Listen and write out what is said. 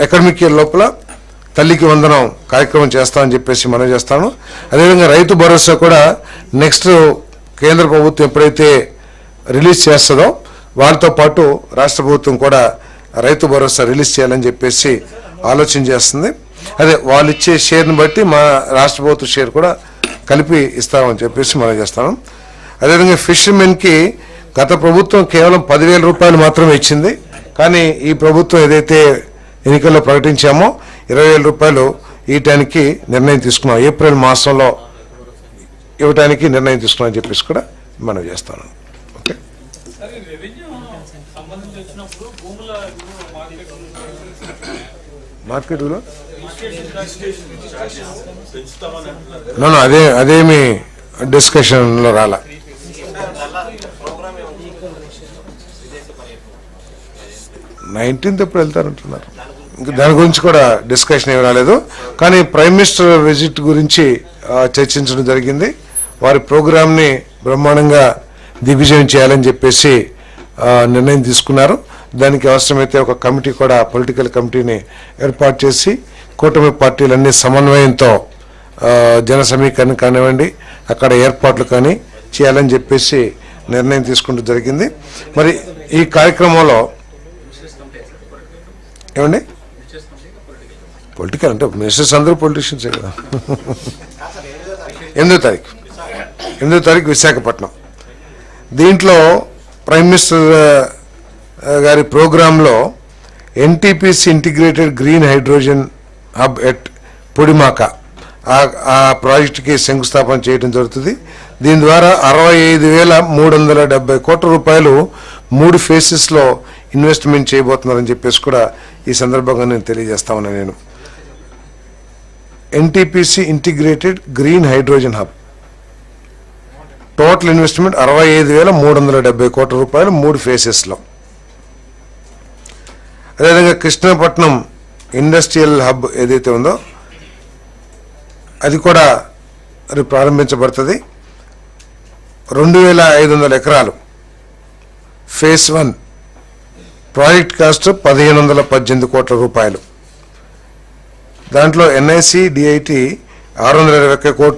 Academic year లోపల తల్లికి వందనం కార్యక్రమం చేస్తామని చెప్పేసి మనం చేస్తాను. అదేవిధంగా రైతు భరోసా కూడా నెక్స్ట్ కేంద్ర ప్రభుత్వం ఎప్పుడైతే రిలీజ్ చేస్తుందో వాళ్ళతో పాటు రాష్ట్ర ప్రభుత్వం కూడా రైతు భరోసా రిలీజ్ చేయాలని చెప్పేసి ఆలోచన చేస్తుంది. అదే వాళ్ళు ఇచ్చే షేర్ని బట్టి మా రాష్ట్ర ప్రభుత్వ షేర్ కూడా కలిపి ఇస్తామని చెప్పేసి మనం చేస్తాను. అదేవిధంగా ఫిషర్మెన్కి గత ప్రభుత్వం కేవలం 10,000 రూపాయలు మాత్రమే ఇచ్చింది. కానీ ఈ ప్రభుత్వం ఏదైతే ఎన్నికల్లో ప్రకటించామో 20,000 రూపాయలు ఇవ్వటానికి నిర్ణయం తీసుకున్నాం. ఏప్రిల్ మాసంలో ఇవ్వటానికి నిర్ణయం తీసుకున్నామని చెప్పేసి కూడా మనం చేస్తాను. ఓకే, మార్కెట్ విలువ అదేమి డిస్కషన్లో రాలా. ఎప్పుడు వెళ్తారంటున్నారు. ఇంకా దాని గురించి కూడా డిస్కషన్ ఏమి రాలేదు. కానీ ప్రైమ్ మినిస్టర్ విజిట్ గురించి చర్చించడం జరిగింది. వారి ప్రోగ్రామ్ని బ్రహ్మాండంగా దిగ్విజయం చేయాలని చెప్పేసి నిర్ణయం తీసుకున్నారు. దానికి అవసరమైతే ఒక కమిటీ కూడా పొలిటికల్ కమిటీని ఏర్పాటు చేసి కూటమి పార్టీలన్నీ సమన్వయంతో జన సమీకరణ కానివ్వండి, అక్కడ ఏర్పాట్లు కానీ చేయాలని చెప్పేసి నిర్ణయం తీసుకుంటూ జరిగింది. మరి ఈ కార్యక్రమంలో ఏమండి పొలిటికల్ అంటే మినిస్టర్స్ అందరూ పొలిటీషియన్సే కదా. 8వ తారీఖు విశాఖపట్నం. దీంట్లో ప్రైమ్ మినిస్టర్ గారి ప్రోగ్రాంలో NTPC integrated green hydrogen hub at పొడిమాక ఆ ప్రాజెక్టుకి శంకుస్థాపన చేయడం జరుగుతుంది. దీని ద్వారా 65,370 కోట్ల రూపాయలు 3 ఫేసెస్లో ఇన్వెస్ట్మెంట్ చేయబోతున్నారని చెప్పేసి కూడా ఈ సందర్భంగా నేను తెలియజేస్తా ఉన్నాను. నేను NTPC integrated green hydrogen hub total investment 65,370 కోట్ల రూపాయలు 3 ఫేసెస్లో. అదేవిధంగా కృష్ణపట్నం ఇండస్ట్రియల్ హబ్ ఏదైతే ఉందో అది కూడా అది ప్రారంభించబడుతుంది. 2,500 ఎకరాలు ఫేజ్ 1 ప్రాజెక్ట్ కాస్ట్ 1,518 కోట్ల రూపాయలు. దాంట్లో ఎన్ఐసి డిఐటి 621 కోట్లు